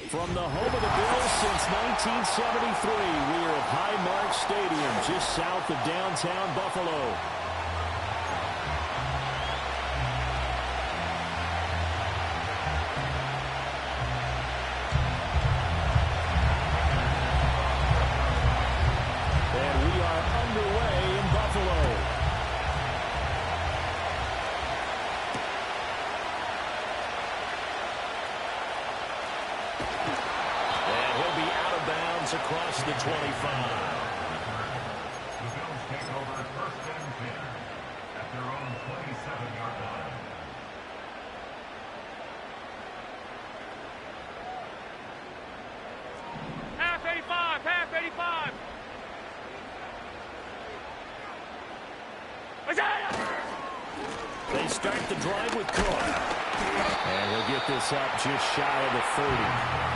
From the home of the Bills since 1973, we are at Highmark Stadium, just south of downtown Buffalo. And we are underway in Buffalo. Across the 25. The Bills take over first and 10 at their own 27-yard line. Half 85, half 85. They start the drive with Cook. And he'll get this up just shy of the 30.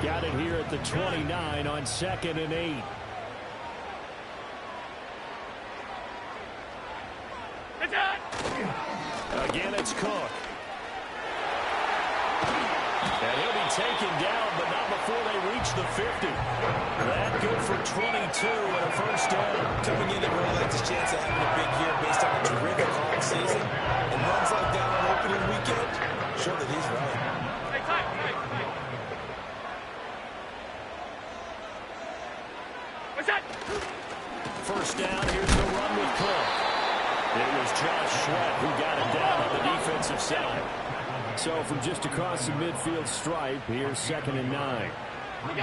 Got it here at the 29 on 2nd and 8. Again, it's Cook. And he'll be taken down, but not before they reach the 50. That good for 22 and a first down. Coming in, everyone likes his chance of having a big year based on a terrific all season. And runs like that on opening weekend show that he's right. Hey, tight. What's that? First down, here's the run with Cook. It was Josh Sweat who got it down on the defensive side. So from just across the midfield stripe, here's 2nd and 9. And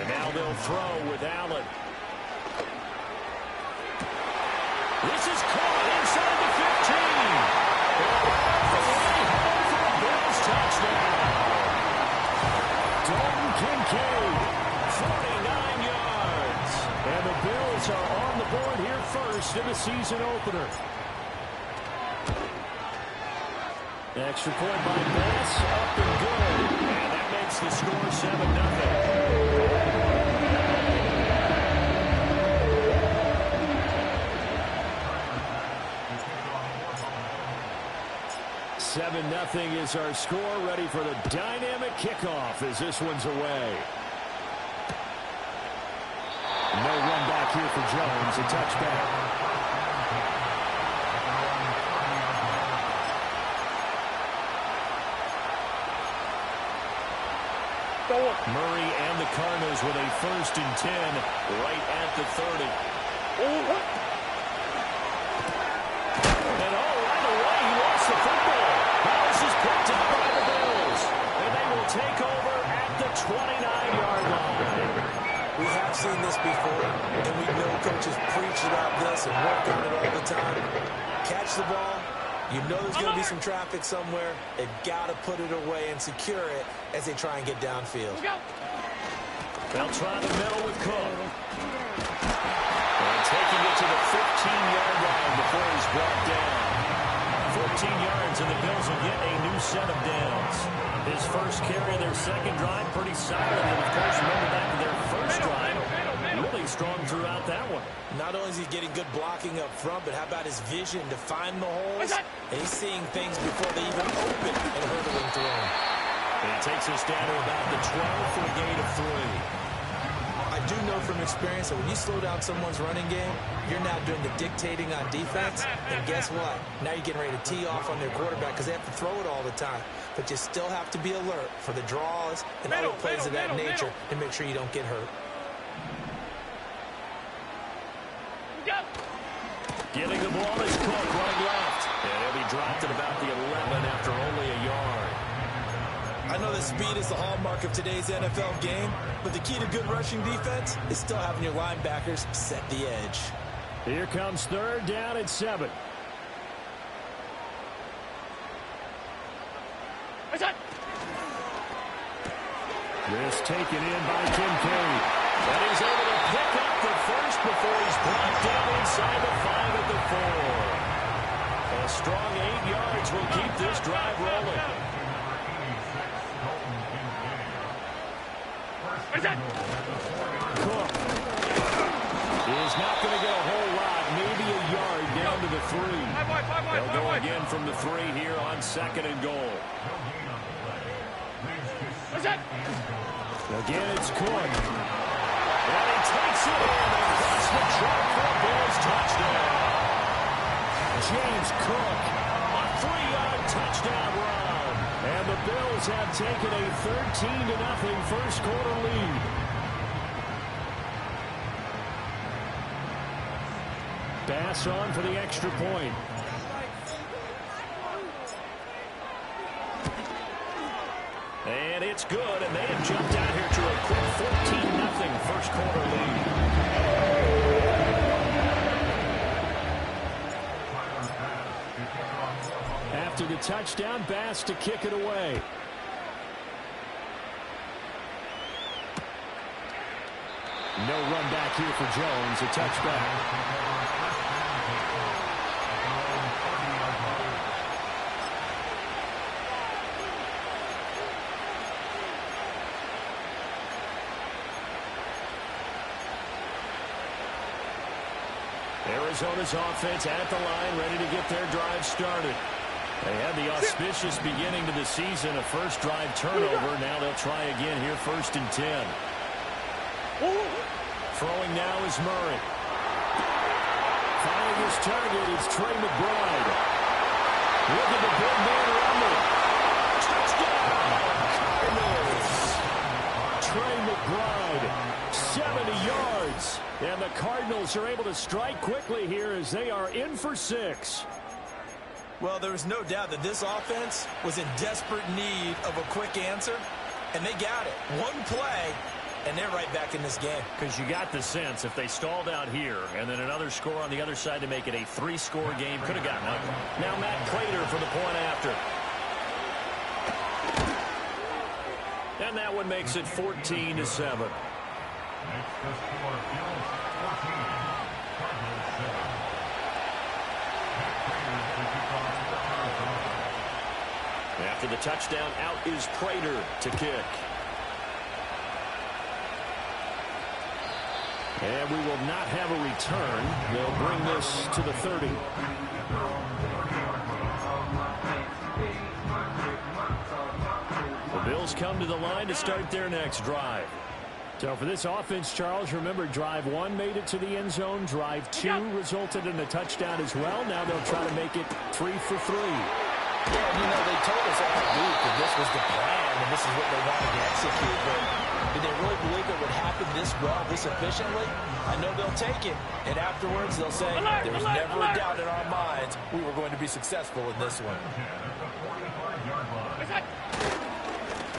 now they'll throw with Allen. This is caught inside the 15. Touchdown. Dalton Kincaid, 49 yards. And the Bills are on the board here first in the season opener. Extra point by Bass, up and good. And that makes the score 7-0. 7-0 is our score. Ready for the dynamic kickoff as this one's away. No run back here for Jones. A touchback. Murray and the Cardinals with a 1st and 10 right at the 30. And right away he lost the football. Now this is picked up by the Bills. And they will take over at the 29-yard line. We have seen this before, and we know coaches preach about this and work on it all the time. Catch the ball. You know there's going to be some traffic somewhere. They've got to put it away and secure it as they try and get downfield. They'll try the middle with Cook. And taking it to the 15-yard line before he's brought down. 14 yards, and the Bills will get a new set of downs. His first carry of their second drive, pretty solid. And, of course, remember back to their first drive. Really strong throughout that one. Not only is he getting good blocking up front, but how about his vision to find the holes? And he's seeing things before they even open and hurdling through them. And he takes us down to about the 12 for a gain of 3. I do know from experience that when you slow down someone's running game, you're now doing the dictating on defense. And guess what? Now you're getting ready to tee off on their quarterback because they have to throw it all the time. But you still have to be alert for the draws and other plays of that nature to make sure you don't get hurt. Giving the ball is Cook, running left. And he'll be dropped at about the 11 after only a yard. I know that speed is the hallmark of today's NFL game, but the key to good rushing defense is still having your linebackers set the edge. Here comes 3rd down and 7. This taken in by Kincaid. And he's able to pick up the first before he's brought down inside the 5 at the 4. A strong 8 yards will keep this drive rolling. Cook is not going to get a whole lot, maybe a yard down to the three. They'll go Five. again from the three here on 2nd and goal. What's that? Again, it's Cook. And he takes it in across the track for a Bills touchdown. James Cook, a 3-yard touchdown run. And the Bills have taken a 13-0 first quarter lead. Bass on for the extra point. And it's good, and they have jumped out here to a quick 14-0 first quarter lead. After the touchdown, Bass to kick it away. No run back here for Jones, a touchback. Arizona's offense at the line, ready to get their drive started. They had the auspicious beginning to the season, a first drive turnover. Now they'll try again here, 1st and 10. Throwing now is Murray. Finding his target is Trey McBride. Look at the big man around him. Touchdown, Cardinals! Trey McBride, 70 yards. And the Cardinals are able to strike quickly here as they are in for 6. Well, there was no doubt that this offense was in desperate need of a quick answer, and they got it. One play, and they're right back in this game. Because you got the sense if they stalled out here and then another score on the other side to make it a 3-score game, could have gotten ugly. Now Matt Prater for the point after. And that one makes it 14-7. Makes the score Bills 14, Cardinals 7. After the touchdown, out is Prater to kick. And we will not have a return. They'll bring this to the 30. The Bills come to the line to start their next drive. So for this offense, Charles, remember drive 1 made it to the end zone. Drive 2 resulted in a touchdown as well. Now they'll try to make it 3 for 3. Yeah, you know, they told us last week that this was the plan and this is what they wanted to execute. But did they really believe it would happen this well, this efficiently? I know they'll take it. And afterwards, they'll say, there was never a doubt in our minds we were going to be successful in this one.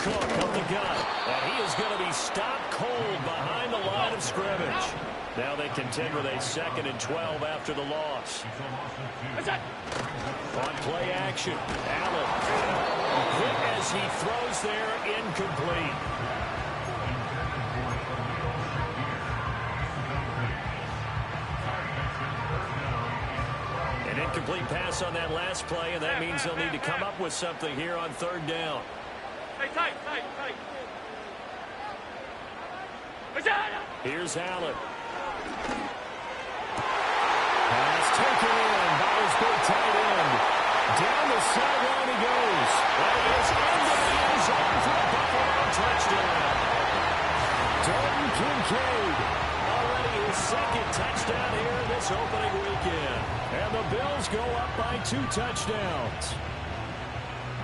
Cook up the gun. And he is going to be stopped cold behind the line of scrimmage. Now they contend with a 2nd and 12 after the loss. On play action, Allen. Quick as he throws there, incomplete. An incomplete pass on that last play, and that means they'll need to come up with something here on 3rd down. Hey, tight. Here's Allen. Pass taken in by his big tight end. Down the sideline he goes. And he is into the end zone for a Buffalo touchdown. Dalton Kincaid, already his 2nd touchdown here this opening weekend. And the Bills go up by 2 touchdowns.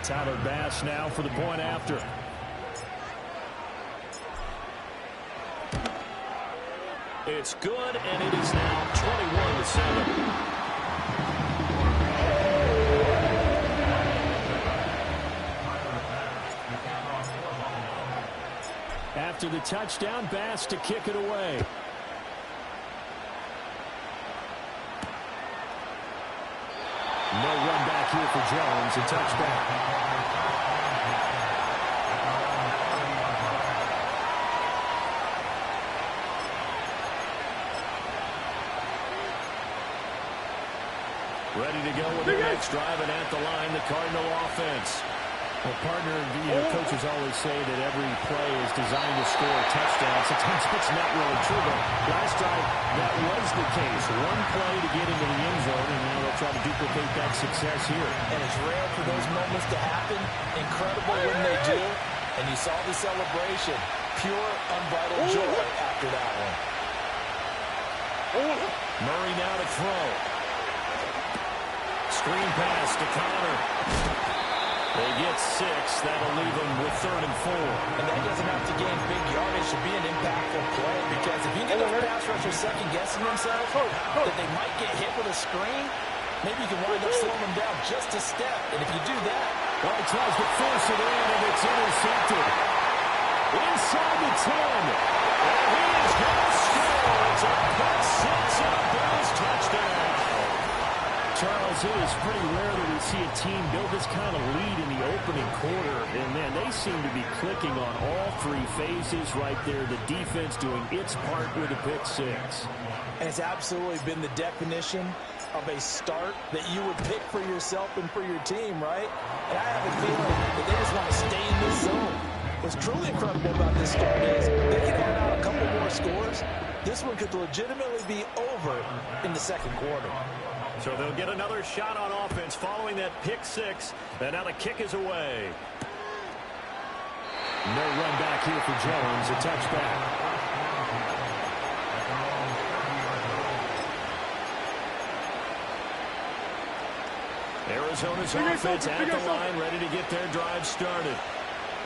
Tyler Bass now for the point after. It's good, and it is now 21-7. After the touchdown, Bass to kick it away. No run back here for Jones, a touchback. Ready to go with the next drive, and at the line, the Cardinal offense. Well, partner, coaches always say that every play is designed to score a touchdown. Sometimes it's not really true, but last drive, that was the case. One play to get into the end zone, and now they'll try to replicate that success here. And it's rare for those moments to happen. Incredible when they do. And you saw the celebration. Pure, unbridled joy after that one. Murray now to throw. Screen pass to Connor. They get 6. That'll leave them with 3rd and 4. And that doesn't have to gain big yardage to be an impactful play, because if you get those pass rushers second-guessing themselves that they might get hit with a screen, maybe you can wind up slowing them down just a step. And if you do that, well, he tries to force it in, and it's intercepted. Inside the 10. And he is going to score. It's a pick 6 and a Bills touchdown. Charles, it is pretty rare that we see a team build this kind of lead in the opening quarter. And, man, they seem to be clicking on all 3 phases right there. The defense doing its part with a pick 6. And it's absolutely been the definition of a start that you would pick for yourself and for your team, right? And I have a feeling that they just want to stay in this zone. What's truly incredible about this start is they can add out a couple more scores. This one could legitimately be over in the second quarter. So they'll get another shot on offense following that pick 6. And now the kick is away. No run back here for Jones. A touchback. Arizona's offense at the line, ready to get their drive started.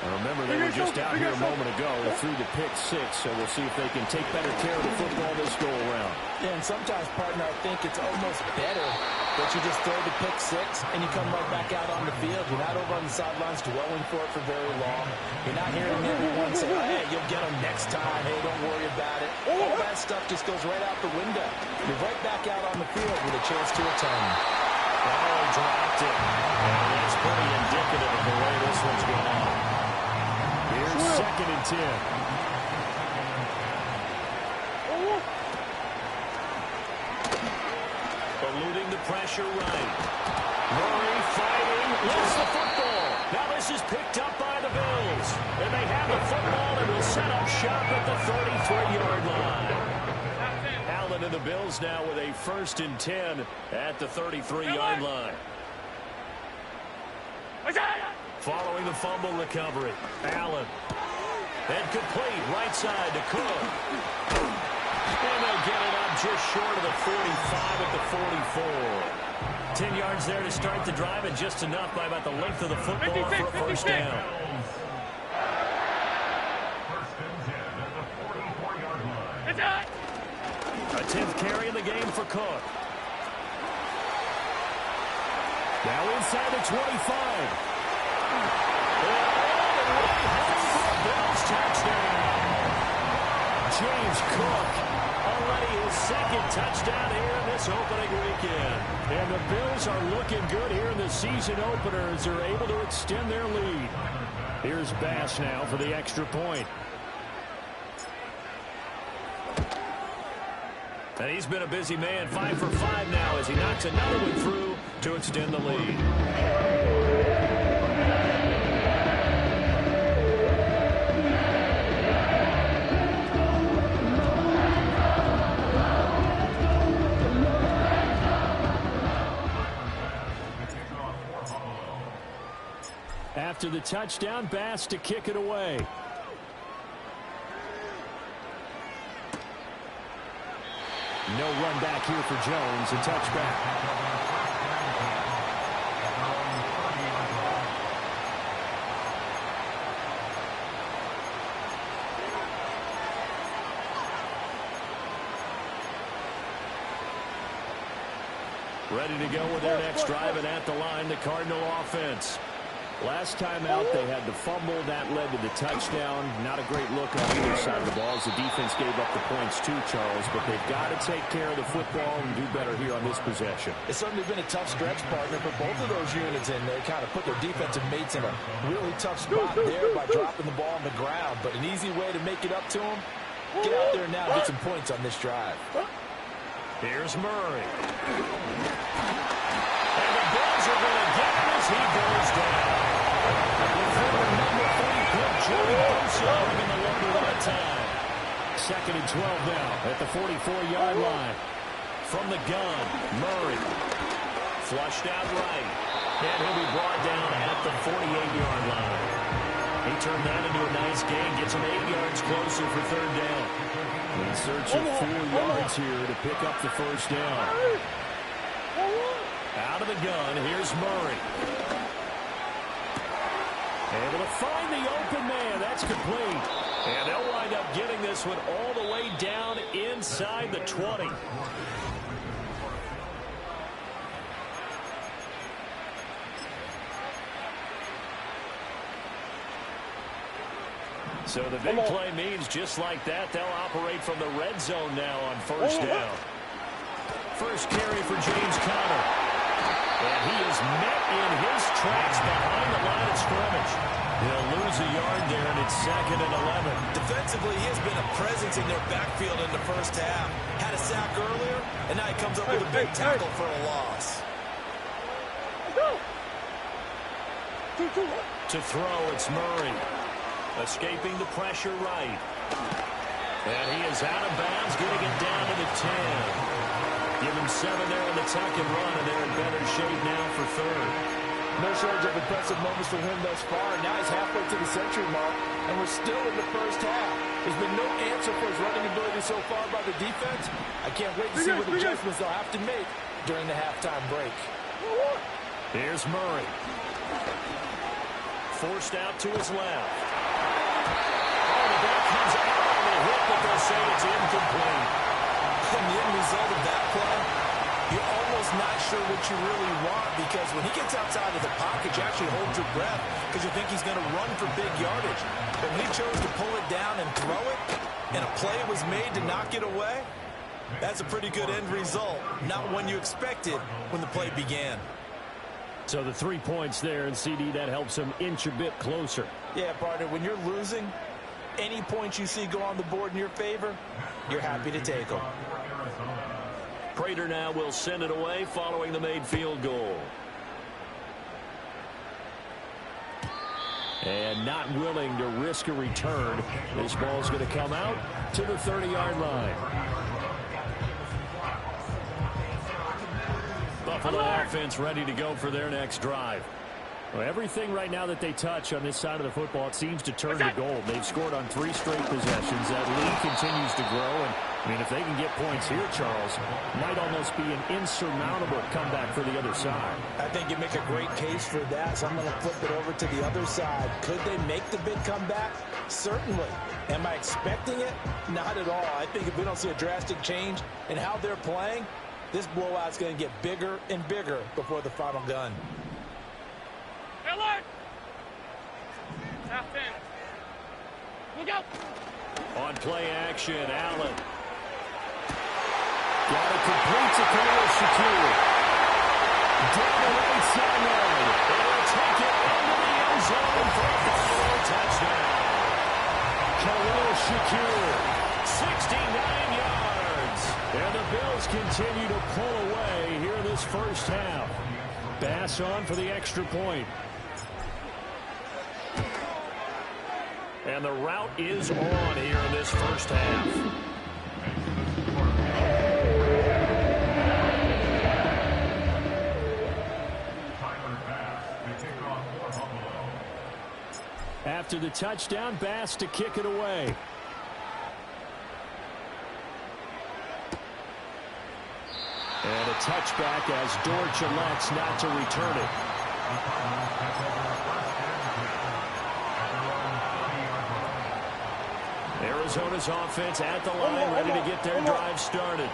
Remember, they were just out here a moment ago through the pick 6, so we'll see if they can take better care of the football this go-around. Yeah, and sometimes, partner, I think it's almost better that you just throw the pick 6 and you come right back out on the field. You're not over on the sidelines dwelling for it for very long. You're not hearing everyone say, oh, hey, you'll get them next time. Hey, don't worry about it. All that stuff just goes right out the window. You're right back out on the field with a chance to atone. Oh, dropped it. And that's pretty indicative of the way this one's going. Here's 2nd and 10. Eluding the pressure right. Murray fighting. Lifts the football. Now this is picked up by the Bills. And they have the football and will set up shop at the 33-yard line. Allen and the Bills now with a 1st and 10 at the 33-yard line. Following the fumble recovery, Allen. And complete, right side to Cook. And they'll get it up just short of the 45 at the 44. 10 yards there to start the drive, and just enough by about the length of the football for a first down. A 10th carry in the game for Cook. Now inside the 25. Touchdown. James Cook, already his 2nd touchdown here in this opening weekend. And the Bills are looking good here in the season opener as they're able to extend their lead. Here's Bass now for the extra point. And he's been a busy man, 5 for 5 now as he knocks another one through to extend the lead. After the touchdown, Bass to kick it away. No run back here for Jones. A touchback. Ready to go with their next drive, and at the line, the Cardinal offense. Last time out, they had the fumble. That led to the touchdown. Not a great look on either side of the ball as the defense gave up the points too, Charles. But they've got to take care of the football and do better here on this possession. It's certainly been a tough stretch, partner, for both of those units, and they kind of put their defensive mates in a really tough spot there by dropping the ball on the ground. But an easy way to make it up to them, get out there now and get some points on this drive. Here's Murray. And the Bills are going to get him as he goes down. Number 3, good Joey Bosa having the longer that time. 2nd and 12 now at the 44-yard line. From the gun, Murray Flushed out right. And he'll be brought down at the 48-yard line. He turned that into a nice gain. Gets him 8 yards closer for third down. In search of 4 yards here to pick up the first down. Out of the gun, here's Murray. Able to find the open man. That's complete. And they'll wind up getting this one all the way down inside the 20. So the big play means just like that, they'll operate from the red zone now on first down. First carry for James Conner. And he is met in his tracks behind the line of scrimmage. He'll lose a yard there, and it's 2nd and 11. Defensively, he has been a presence in their backfield in the first half. Had a sack earlier, and now he comes up with a big tackle for a loss. To throw, it's Murray. Escaping the pressure right. And he is out of bounds, getting it down to the 10. Give him 7 there in the tuck and run, and they're in better shape now for third. No shortage of impressive moments from him thus far. Now he's halfway to the century mark, and we're still in the first half. There's been no answer for his running ability so far by the defense. I can't wait to see what adjustments they'll have to make during the halftime break. Here's Murray. Forced out to his left. Oh, the ball comes out on the hit, but they'll say it's incomplete. And the end result of that play, you're almost not sure what you really want, because when he gets outside of the pocket, you actually hold your breath because you think he's going to run for big yardage. But when he chose to pull it down and throw it, and a play was made to knock it away, that's a pretty good end result. Not one you expected when the play began. So the 3 points there, and CD, that helps him inch a bit closer. Yeah, partner, when you're losing, any points you see go on the board in your favor, you're happy to take them. Prater now will send it away following the made field goal. And not willing to risk a return. This ball's going to come out to the 30-yard line. Buffalo offense ready to go for their next drive. Well, everything right now that they touch on this side of the football, it seems to turn to gold. They've scored on 3 straight possessions. That lead continues to grow. And, I mean, if they can get points here, Charles, might almost be an insurmountable comeback for the other side. I think you make a great case for that, so I'm going to flip it over to the other side. Could they make the big comeback? Certainly. Am I expecting it? Not at all. I think if we don't see a drastic change in how they're playing, this blowout's going to get bigger and bigger before the final gun. Alert! Half 10. Look out! On play action, Allen. Got it complete to Khalil Shakir. Down the right sideline. They'll take it into the end zone for a final touchdown. Khalil Shakir. 69 yards. And the Bills continue to pull away here in this first half. Bass on for the extra point. And the route is on here in this first half. After the touchdown, Bass to kick it away. And a touchback as Dortch elects not to return it. Arizona's offense at the line, ready to get their drive started.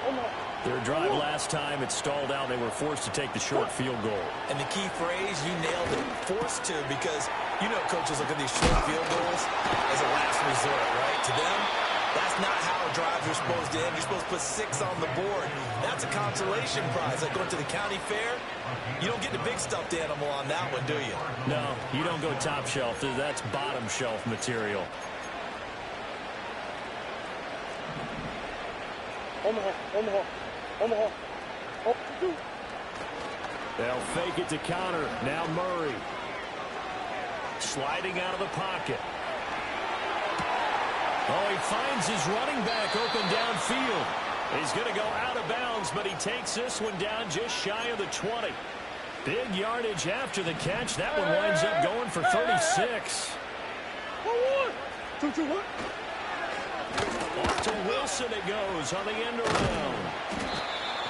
Their drive last time, it stalled out. They were forced to take the short field goal. And the key phrase, you nailed it, forced to, because you know coaches look at these short field goals as a last resort, right? To them, that's not how drives are supposed to end. You're supposed to put 6 on the board. That's a consolation prize. Like going to the county fair, you don't get the big stuffed animal on that one, do you? No, you don't go top shelf. That's bottom shelf material. They'll fake it to counter. Now Murray. Sliding out of the pocket. Oh, he finds his running back open downfield. He's going to go out of bounds, but he takes this one down just shy of the 20. Big yardage after the catch. That one winds up going for 36. Off to Wilson it goes on the end around.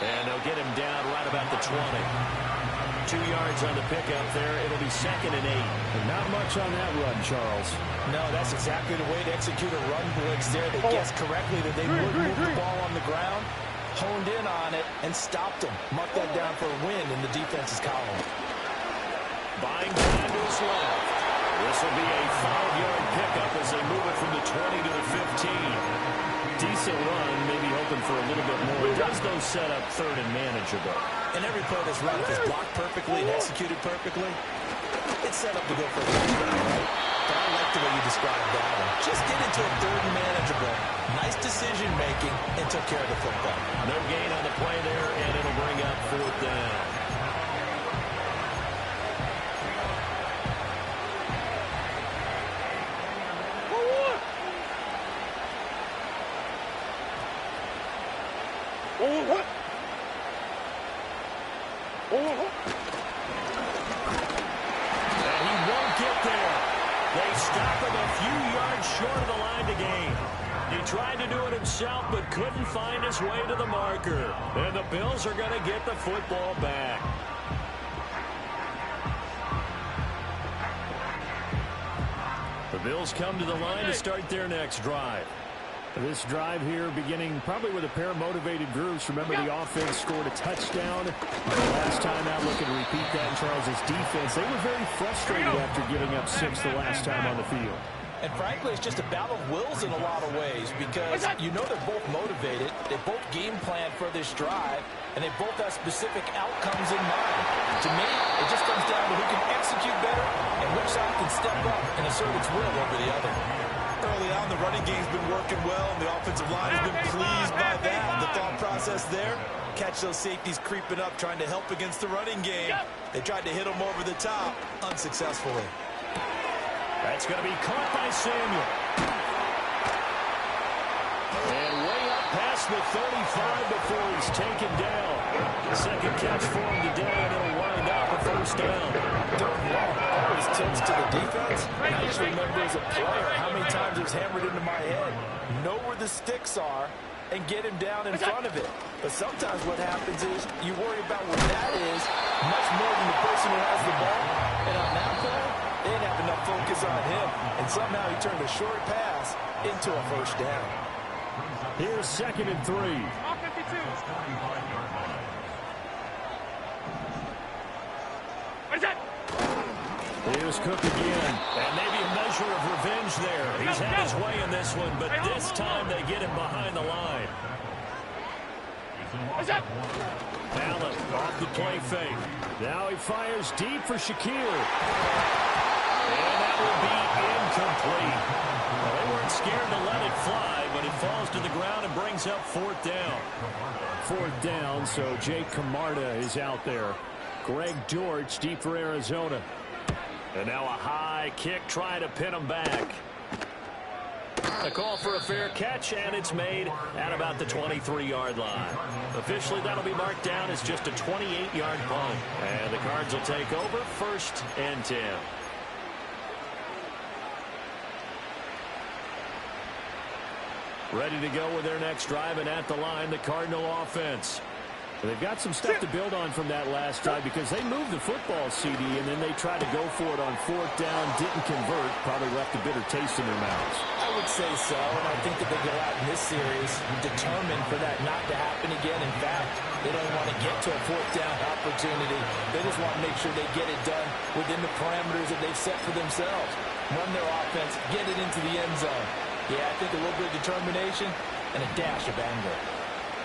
And they'll get him down right about the 20. 2 yards on the pickup there. It'll be 2nd and 8. And not much on that run, Charles. No, that's exactly the way to execute a run blitz there. They guessed correctly that they would move the ball on the ground, honed in on it, and stopped them. Mark that down for a win in the defense's column. Buying time to his left. This will be a 5-yard pickup as they move it from the 20 to the 15. Decent run, maybe hoping for a little bit more. It does, though, set up 3rd and manageable. And every play that's run, if it's blocked perfectly and executed perfectly, it's set up to go for a touchdown, right? But I like the way you described that one. Just get into a 3rd and manageable. Nice decision-making and took care of the football. No gain on the play there, and it'll bring up 4th down. And he won't get there. They stop him a few yards short of the line to gain. He tried to do it himself, but couldn't find his way to the marker. And the Bills are going to get the football back. The Bills come to the line to start their next drive. This drive here beginning probably with a pair of motivated groups. Remember, the offense scored a touchdown. Last time out, looking to repeat that in Charles' defense. They were very frustrated after giving up 6 the last time on the field. And frankly, it's just a battle of wills in a lot of ways because you know they're both motivated. They both game plan for this drive, and they both have specific outcomes in mind. To me, it just comes down to who can execute better and which side can step up and assert its will over the other. Early on, the running game's been working well, and the offensive line has been pleased by that. The thought process there, catch those safeties creeping up, trying to help against the running game. They tried to hit them over the top, unsuccessfully. That's going to be caught by Samuel. And way up past the 35 before he's taken down. The second catch for him today, and it'll wind up a 1st down. Third long always tilts to the defense. And I just remember as a player how many times it was hammered into my head. Know where the sticks are and get him down in front of it. But sometimes what happens is you worry about where that is much more than the person who has the ball. And on that play, they didn't have enough focus on him. And somehow he turned a short pass into a 1st down. Here's 2nd and 3. All 52. What is that? Here's Cook again. And maybe a measure of revenge there. He's had his way in this one, but this time they get him behind the line. What is that? Allen off the play fake. Now he fires deep for Shakir. And that will be incomplete. Well, they weren't scared to let it fly, but it falls to the ground and brings up 4th down. 4th down, so Jake Camarda is out there. Greg Dortch deep for Arizona. And now a high kick trying to pin him back. A call for a fair catch, and it's made at about the 23-yard line. Officially, that'll be marked down as just a 28-yard punt. And the Cards will take over 1st and 10. Ready to go with their next drive, and at the line, the Cardinal offense. They've got some stuff to build on from that last drive because they moved the football, CD, and then they tried to go for it on 4th down, didn't convert, probably left a bitter taste in their mouths. I would say so, and I think that they go out in this series determined for that not to happen again. In fact, they don't want to get to a 4th down opportunity. They just want to make sure they get it done within the parameters that they've set for themselves. Run their offense, get it into the end zone. Yeah, I think a little bit of determination and a dash of anger.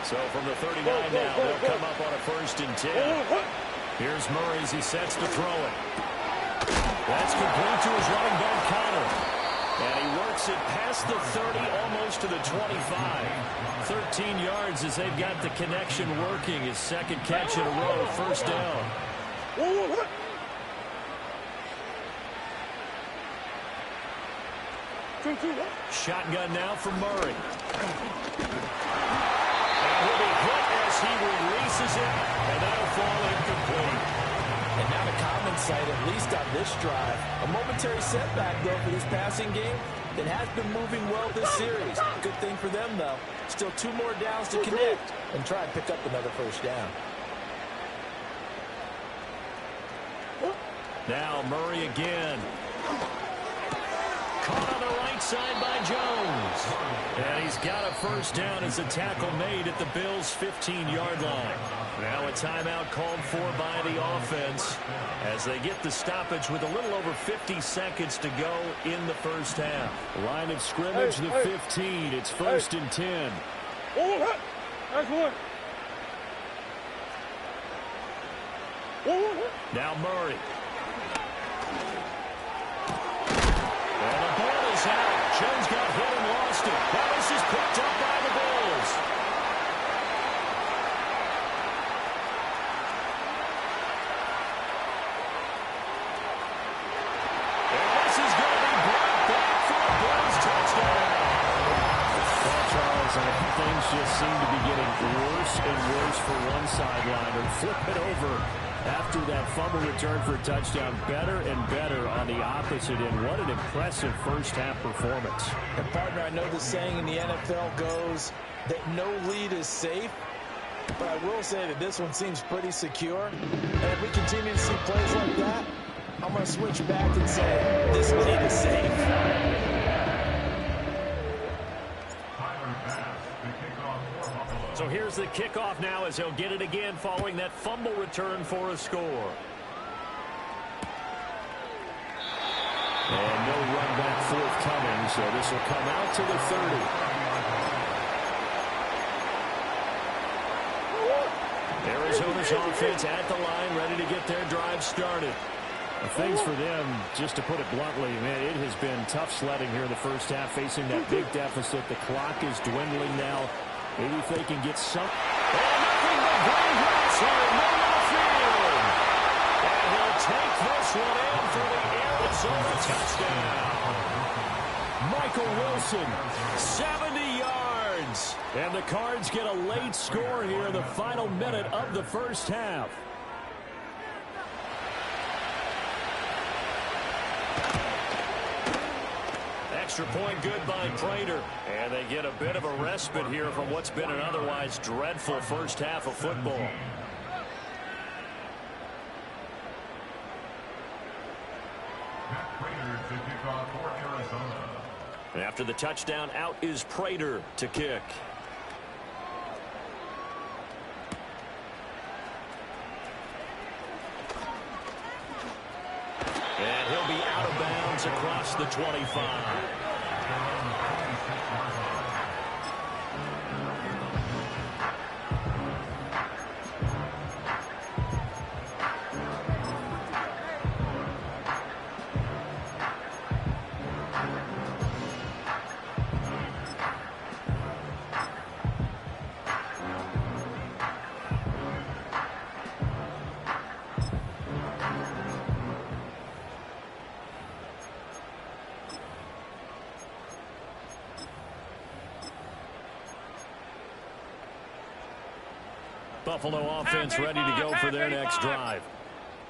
So from the 39 now, they'll come up on a 1st and 10. Here's Murray as he sets to throw it. That's complete to his running back, Connor. And he works it past the 30, almost to the 25. 13 yards as they've got the connection working. His 2nd catch in a row, 1st down. Shotgun now from Murray. And he'll be hit as he releases it, and that'll fall incomplete. And sight, at least on this drive. A momentary setback, though, for this passing game that has been moving well this series. Good thing for them, though. Still 2 more downs to connect and try and pick up another first down. Now Murray again. Caught on the right side by Jones. And he's got a first down as a tackle made at the Bills' 15-yard line. Now a timeout called for by the offense as they get the stoppage with a little over 50 seconds to go in the first half. Line of scrimmage, the 15. It's 1st and 10. Now Murray. And the ball is out. Jones got hit and lost it. Now this is picked up by the Bills. And this is going to be brought back for a Bills touchdown. Well, Charles, I think things just seem to be getting worse and worse for one sideline. And flip it over after that fumble return for a touchdown. Better and better on the opposite end. What an impressive first-half performance. And, partner, I know the saying in the NFL goes that no lead is safe, but I will say that this one seems pretty secure. And if we continue to see plays like that, I'm going to switch back and say this lead is safe. So here's the kickoff now as he'll get it again following that fumble return for a score. And no run back forthcoming, so this will come out to the 30. Arizona's offense at the line, ready to get their drive started. Things for them, just to put it bluntly, man, it has been tough sledding here in the first half, facing that big deficit. The clock is dwindling now. Maybe if they can get some. And nothing but green grass here in the middle of the field. And he'll take this one in for the Arizona touchdown. Michael Wilson, 70 yards. And the Cards get a late score here in the final minute of the first half. Extra point good by Prater. And they get a bit of a respite here from what's been an otherwise dreadful first half of football. And after the touchdown, out is Prater to kick. And he'll be out of bounds across the 25. Buffalo offense ready to go for their next drive.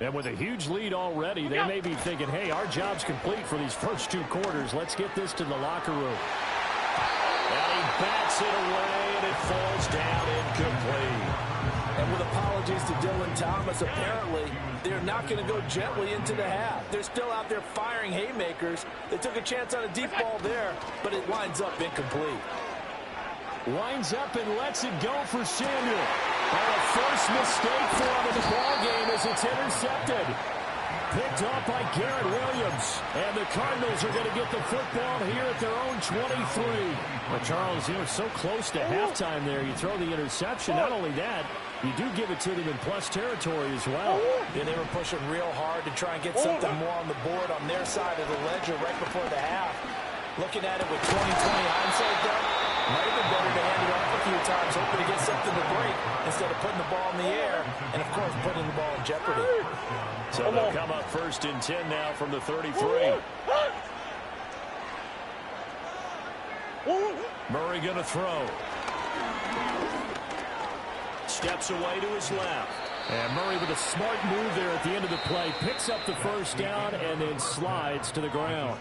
And with a huge lead already, they may be thinking, hey, our job's complete for these first 2 quarters. Let's get this to the locker room. And he bats it away, and it falls down incomplete. And with apologies to Dylan Thomas, apparently they're not going to go gently into the half. They're still out there firing haymakers. They took a chance on a deep ball there, but it winds up incomplete. Winds up and lets it go for Samuel. And a first mistake for him in the ballgame as it's intercepted. Picked off by Garrett Williams. And the Cardinals are going to get the football here at their own 23. Well, Charles, you know, so close to halftime there. You throw the interception. Not only that, you do give it to them in plus territory as well. Yeah, they were pushing real hard to try and get something more on the board on their side of the ledger right before the half. Looking at it with 20/20 hindsight, though, might have been better to hand it off a few times, hoping to get something to break instead of putting the ball in the air and, of course, putting the ball in jeopardy. So they'll come up 1st and 10 now from the 33. Murray going to throw. Steps away to his left. And Murray with a smart move there at the end of the play. Picks up the first down and then slides to the ground.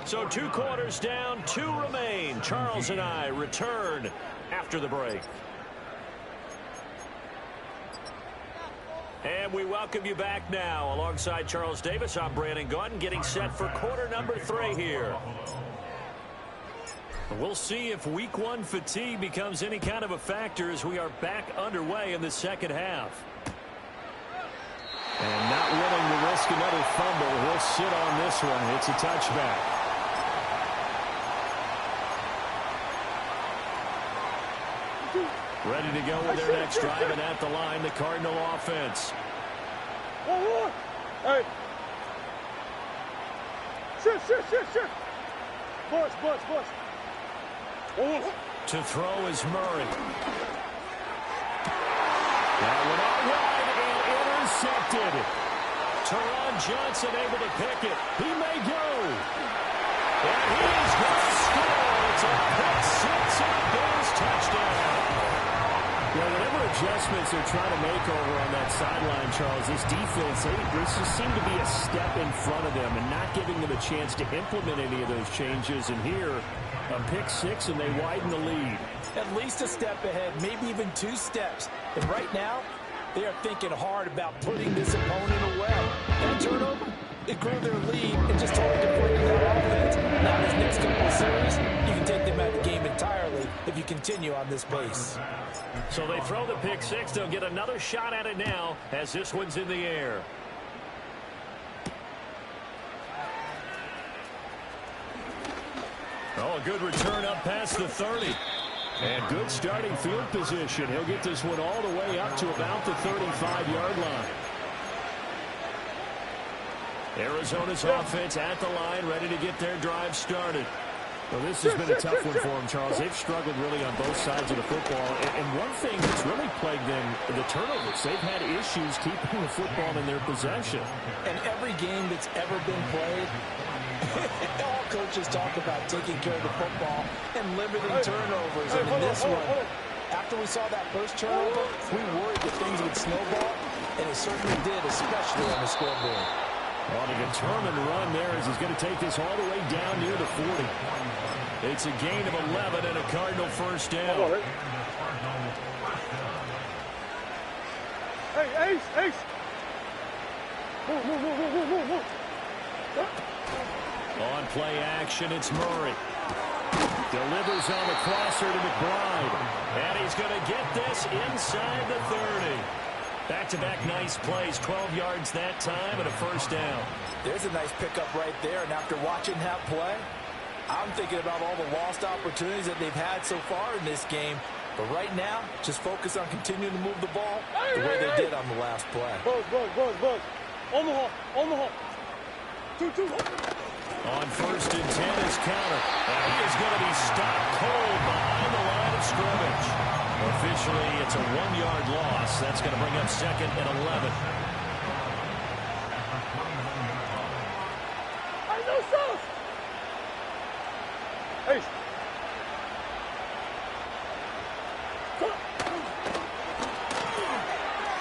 So 2 quarters down, 2 remain. Charles and I return after the break. And we welcome you back now. Alongside Charles Davis, I'm Brandon Gaudin, getting set for quarter number 3 here. We'll see if week 1 fatigue becomes any kind of a factor as we are back underway in the second half. And not willing to risk another fumble. He'll sit on this one. It's a touchback. Ready to go with their next drive, and at the line, the Cardinal offense. Hey. Shift. Push. To throw is Murray. That one out wide and intercepted. Teron Johnson able to pick it. He may go. And he's going to score. It's a pick 6 and a Bills touchdown. Yeah, whatever adjustments they're trying to make over on that sideline, Charles, this defense, they just seem to be a step in front of them and not giving them a chance to implement any of those changes. And here, a pick 6, and they widen the lead. At least a step ahead, maybe even 2 steps. And right now, they are thinking hard about putting this opponent away. That turnover, it grew their lead and just totally deflated their offense. Now, this next couple of series, you can take them out of the game entirely if you continue on this pace. So they throw the pick 6. They'll get another shot at it now as this one's in the air. Oh, a good return up past the 30. And good starting field position. He'll get this one all the way up to about the 35-yard line. Arizona's offense at the line, ready to get their drive started. Well, this has been a tough one for them, Charles. They've struggled really on both sides of the football. And one thing that's really plagued them, the turnovers. They've had issues keeping the football in their possession. And every game that's ever been played, all coaches talk about taking care of the football and limiting turnovers. And in this one, after we saw that first turnover, we worried that things would snowball, and it certainly did, especially on the scoreboard. On a determined run there as he's going to take this all the way down near the 40. It's a gain of 11 and a Cardinal first down. Hey, Ace. Move. On play action, it's Murray. Delivers on the crosser to McBride. And he's going to get this inside the 30. Back-to-back nice plays, 12 yards that time and a first down. There's a nice pickup right there, and after watching that play, I'm thinking about all the lost opportunities that they've had so far in this game. But right now, just focus on continuing to move the ball the way they did on the last play. Buzz. Omaha. 2. On first and 10 is counter. And he is going to be stopped cold behind the line of scrimmage. Officially, it's a 1-yard loss. That's going to bring up second and 11. I know sauce. Hey.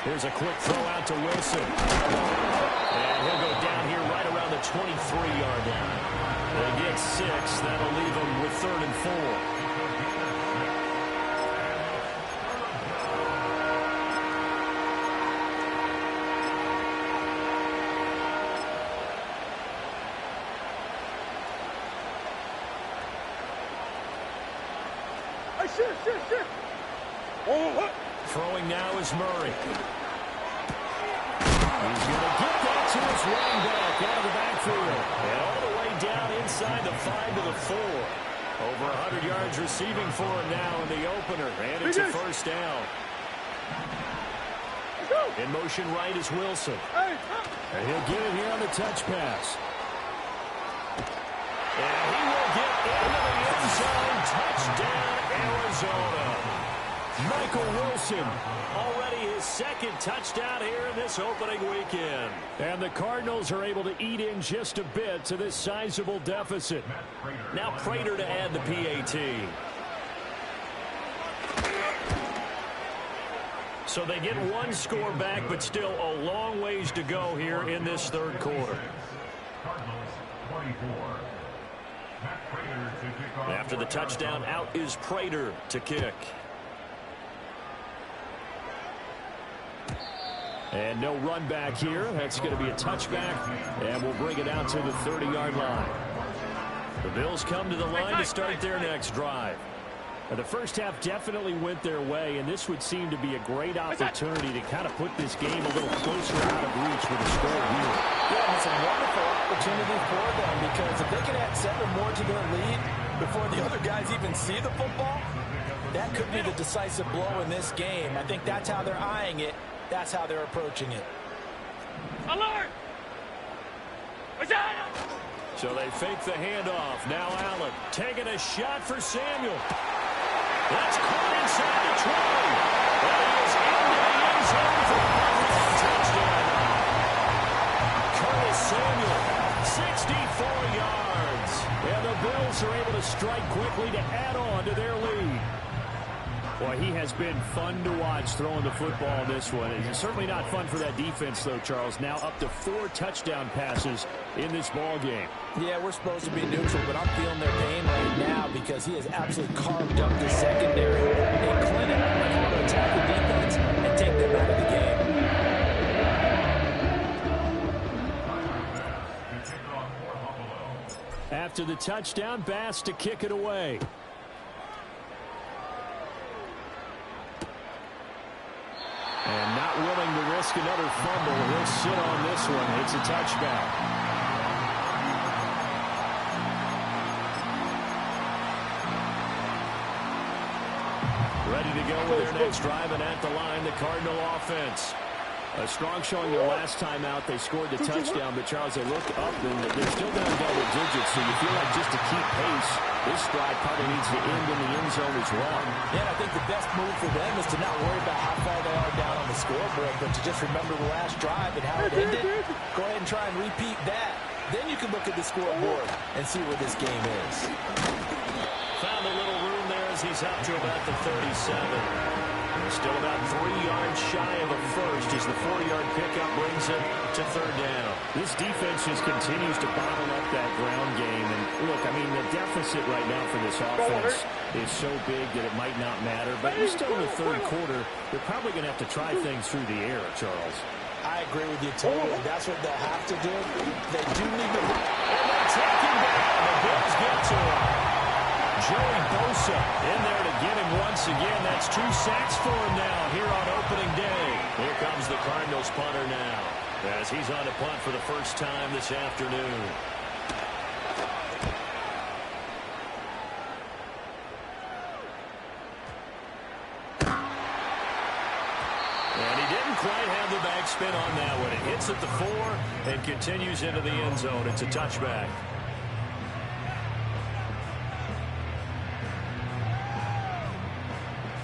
Here's a quick throw out to Wilson. And he'll go down here right around the 23-yard line. They get 6. That'll leave them with 3rd and 4. Shit. Throwing now is Murray. He's going to get that to his running back out of the backfield. And all the way down inside the 5 to the 4. Over 100 yards receiving for him now in the opener. And it's a first down. In motion right is Wilson. And he'll get it here on the touch pass. And he will get into the end zone. Touchdown, Arizona. Michael Wilson, already his 2nd touchdown here in this opening weekend. And the Cardinals are able to eat in just a bit to this sizable deficit. Now Prater to add the PAT. So they get one score back, but still a long ways to go here in this third quarter. Cardinals 24. Matt Prater to kick off. After the touchdown, out is Prater to kick. And no run back here. That's going to be a touchback, and we'll bring it out to the 30-yard line. The Bills come to the line to start their next drive. The first half definitely went their way, and this would seem to be a great opportunity to kind of put this game a little closer out of reach with a score here. Yeah, it's a wonderful opportunity for them because if they can add 7 more to their lead before the other guys even see the football, that could be the decisive blow in this game. I think that's how they're eyeing it. That's how they're approaching it. Alert! So they fake the handoff. Now Allen taking a shot for Samuel. That's caught inside the 20. And he is into the end zone for a touchdown. Curtis Samuel, 64 yards. And the Bills are able to strike quickly to add on to their lead. Boy, he has been fun to watch throwing the football in this one. It's certainly not fun for that defense, though, Charles. Now up to 4 touchdown passes in this ball game. Yeah, we're supposed to be neutral, but I'm feeling their pain right now because he has absolutely carved up the secondary. A clinic on how to attack the defense and take them out of the game. After the touchdown, Bass to kick it away. And not willing to risk another fumble. He'll sit on this one. It's a touchback. Ready to go with their next drive, and at the line, the Cardinal offense. A strong showing their last time out. They scored the touchdown, but Charles, they look up, and they're still down double digits, so you feel like just to keep pace, this drive probably needs to end in the end zone as well. Yeah, I think the best move for them is to not worry about how far they are down on the scoreboard, but to just remember the last drive and how it ended. Go ahead and try and repeat that. Then you can look at the scoreboard and see where this game is. Found a little room there as he's up to about the 37. Still about 3 yards shy of a first as the 4-yard pickup brings him to third down. This defense just continues to bottle up that ground game. And look, I mean, the deficit right now for this offense is so big that it might not matter. But we're still in the third quarter. They're probably going to have to try things through the air, Charles. I agree with you totally. That's what they'll have to do. They do need to... And they take him down. The Bills get to him. Joey Bosa in there to get him once again. That's 2 sacks for him now here on opening day. Here comes the Cardinals punter now as he's on a punt for the first time this afternoon. And he didn't quite have the backspin on that one. It hits at the 4 and continues into the end zone. It's a touchback.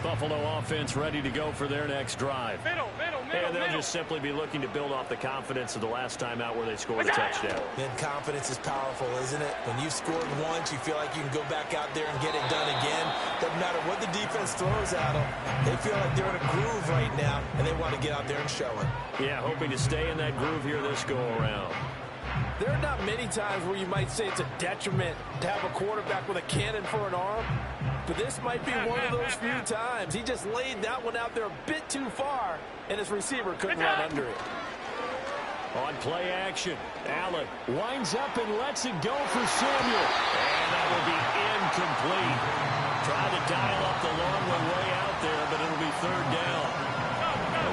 Buffalo offense ready to go for their next drive. And they'll just simply be looking to build off the confidence of the last time out where they scored a touchdown. And confidence is powerful, isn't it? When you've scored once, you feel like you can go back out there and get it done again. Doesn't matter what the defense throws at them. They feel like they're in a groove right now, and they want to get out there and show it. Yeah, hoping to stay in that groove here this go-around. There are not many times where you might say it's a detriment to have a quarterback with a cannon for an arm, but this might be one of those few times. He just laid that one out there a bit too far, and his receiver couldn't run under it. On play action, Allen winds up and lets it go for Samuel. And that will be incomplete. Tried to dial up the long way out there, but it'll be third down.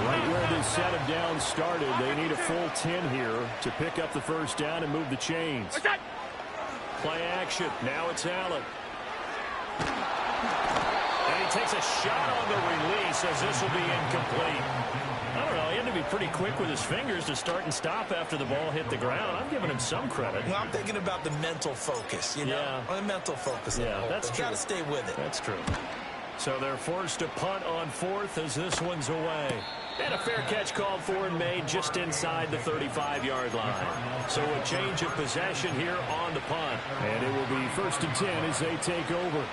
Right where this set of downs started, they need a full 10 here to pick up the first down and move the chains. Play action. Now it's Allen. And he takes a shot on the release as this will be incomplete. I don't know. He had to be pretty quick with his fingers to start and stop after the ball hit the ground. I'm giving him some credit. Well, I'm thinking about the mental focus, you know? Yeah. The mental focus. Yeah, that's true. Got to stay with it. That's true. So they're forced to punt on 4th as this one's away. And a fair catch called for and made just inside the 35-yard line. So a change of possession here on the punt. And it will be 1st and 10 as they take over.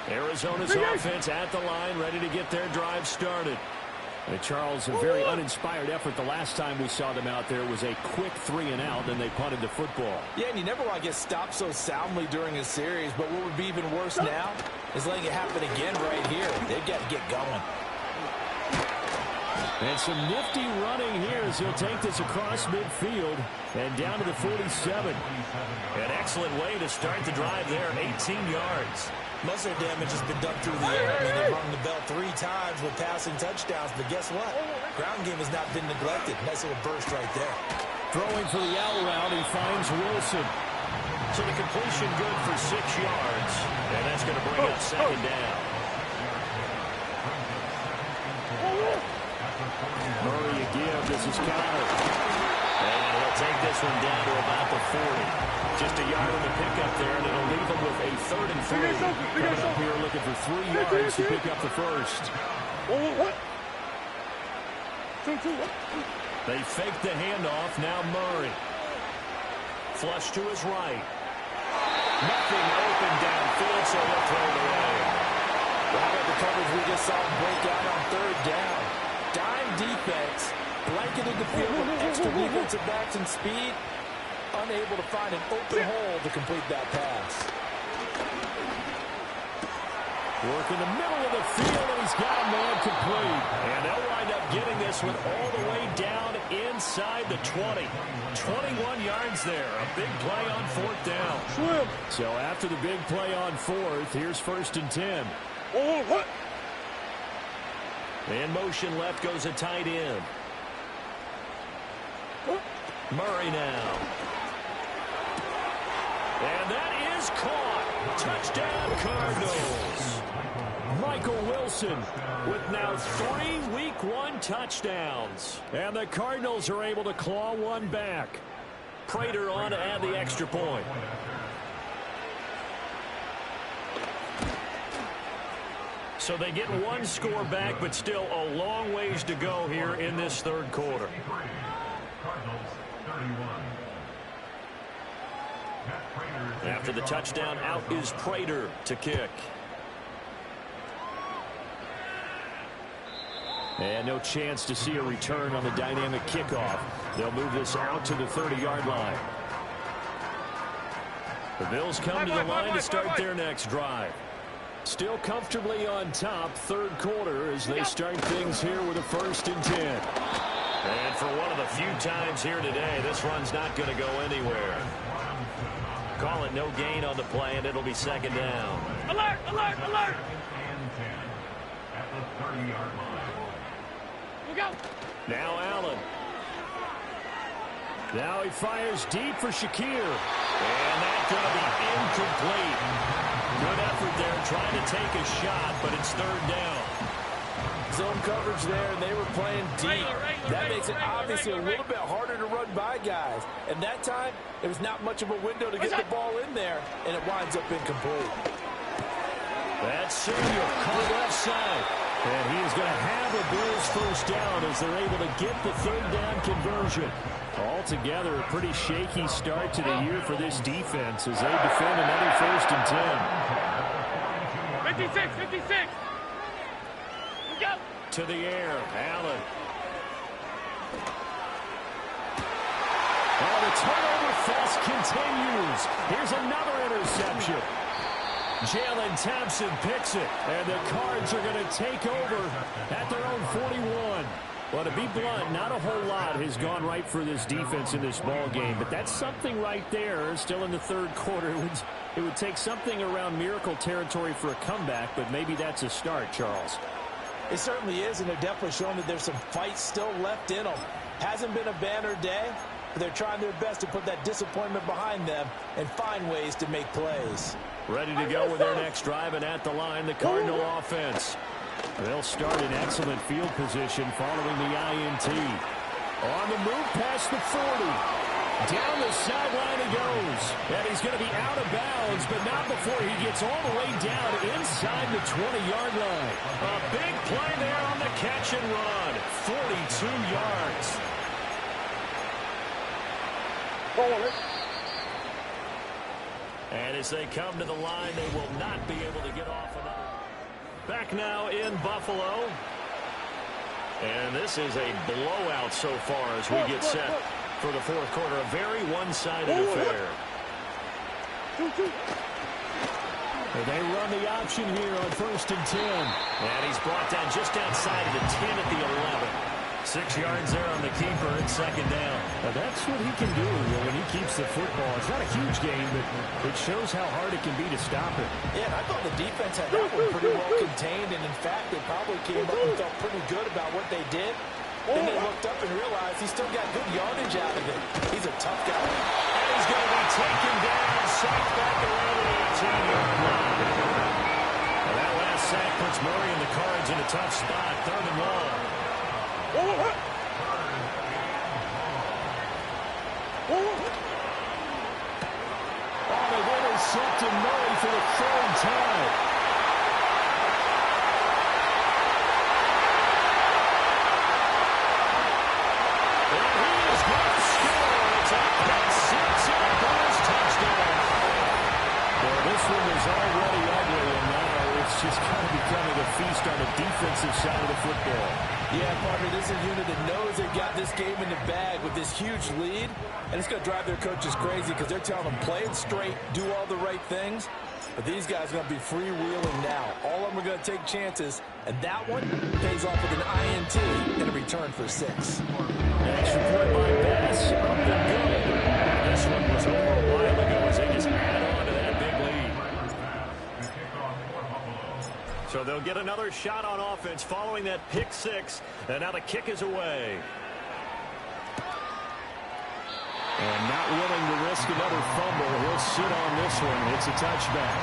Arizona's offense at the line, ready to get their drive started. And Charles, a very uninspired effort the last time we saw them out there was a quick 3-and-out, and they punted the football. Yeah, and you never want to get stopped so soundly during a series, but what would be even worse now is letting it happen again right here. They've got to get going. And some nifty running here as he'll take this across midfield and down to the 47. An excellent way to start the drive there, 18 yards. Most of their damage has been done through the air. I mean, they've rung the bell 3 times with passing touchdowns, but guess what? Ground game has not been neglected. Nice little burst right there. Throwing for the out route, he finds Wilson. So the completion good for 6 yards, and that's going to bring up second down. Murray again, this is counter. And he'll take this one down to about the 40. Just a yard on the pickup there, and it'll leave them with a 3rd and 3. Coming up here looking for 3 yards to pick up the first. They fake the handoff, now Murray. Flush to his right. Nothing open downfield, so he'll throw it away. How about the coverage we just saw break out on 3rd down? Dime defense, blanketed the field with extra defensive backs and speed, unable to find an open hole to complete that pass. Work in the middle of the field, and he's got a man complete. And they'll wind up getting this one all the way down inside the 20. 21 yards there. A big play on 4th down. So after the big play on 4th, here's 1st and 10. In motion left goes a tight end. Murray now. And that is caught. Touchdown, Cardinals. Michael Wilson with now 3 Week 1 touchdowns. And the Cardinals are able to claw one back. Prater on to add the extra point. So they get 1 score back, but still a long ways to go here in this 3rd quarter. After the touchdown, out is Prater to kick. And no chance to see a return on the dynamic kickoff. They'll move this out to the 30-yard line. The Bills come to the line to start their next drive. Still comfortably on top, 3rd quarter as they start things here with a 1st and 10. And for one of the few times here today, this run's not going to go anywhere. Call it no gain on the play, and it'll be 2nd down. Alert, alert, alert! At the 30-yard line. Look out! Now Allen. Now he fires deep for Shakir. And that's going to be incomplete. Good effort there trying to take a shot, but it's 3rd down. Zone coverage there, and they were playing deep. That makes it obviously a little bit harder to run by guys. And that time, there was not much of a window to get the ball in there, and it winds up incomplete. That's Samuel called offside. And he is going to have a Bills 1st down as they're able to get the 3rd down conversion. Altogether, a pretty shaky start to the year for this defense as they defend another 1st and 10. 56, 56! Look out! To the air, Allen. Oh, the turnover fest continues. Here's another interception. Jalen Thompson picks it, and the Cards are going to take over at their own 41. Well, to be blunt, not a whole lot has gone right for this defense in this ball game, but that's something right there. Still in the 3rd quarter, it would take something around miracle territory for a comeback, but maybe that's a start, Charles. It certainly is, and they're definitely showing that there's some fight still left in them. Hasn't been a banner day, but they're trying their best to put that disappointment behind them and find ways to make plays. Ready to go with their next drive, and at the line, the Cardinal offense. They'll start in excellent field position following the INT. On the move past the 40. Down the sideline he goes. And he's going to be out of bounds, but not before he gets all the way down inside the 20-yard line. A big play there on the catch and run. 42 yards. And as they come to the line, they will not be able to get off another. Back now in Buffalo. And this is a blowout so far as we get set for the fourth quarter. A very one-sided affair. They run the option here on 1st and 10. And he's brought down just outside of the 10 at the 11. 6 yards there on the keeper at 2nd down. Now that's what he can do when he keeps the football. It's not a huge game, but it shows how hard it can be to stop it. Yeah, and I thought the defense had that one pretty well contained, and in fact, they probably came up and felt pretty good about what they did. Then they looked up and realized he still got good yardage out of it. He's a tough guy. And he's going to be taken down, sacked back around the 18-yard line. And that last sack puts Murray and the Cards in a tough spot, 3rd and long. Oh, they've intercepted Murray for the 3rd time. And he is going to score. It's a pick six and a bonus touchdown. Well, this one was already ugly, and now it's just kind of becoming a feast on the defensive side of the football. Yeah, partner, this is a unit that knows they've got this game in the bag with this huge lead, and it's going to drive their coaches crazy because they're telling them play it straight, do all the right things. But these guys are going to be freewheeling now. All of them are going to take chances, and that one pays off with an INT and a return for 6. Extra point by Bass. Up and good. This one was over a while ago as they just add on to that big lead. So they'll get another shot on offense following that pick 6. And now the kick is away. And not willing to risk another fumble. He'll sit on this one. It's a touchback.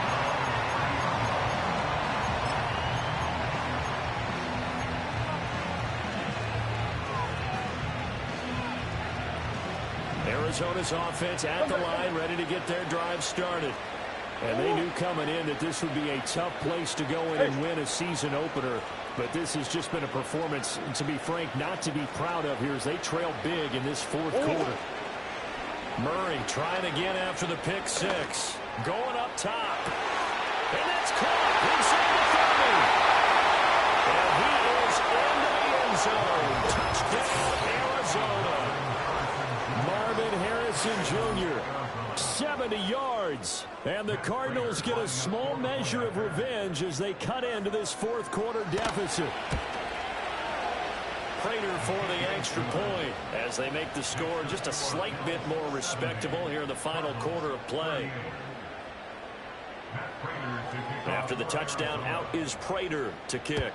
Arizona's offense at the line, ready to get their drive started. And they knew coming in that this would be a tough place to go in and win a season opener. But this has just been a performance, to be frank, not to be proud of here as they trail big in this fourth quarter. Murray trying again after the pick 6. Going up top. And that's caught inside the 30. And he is into the end zone. Touchdown, Arizona. Marvin Harrison Jr., 70 yards. And the Cardinals get a small measure of revenge as they cut into this fourth quarter deficit. Prater for the extra point as they make the score just a slight bit more respectable here in the final quarter of play. After the touchdown, out is Prater to kick.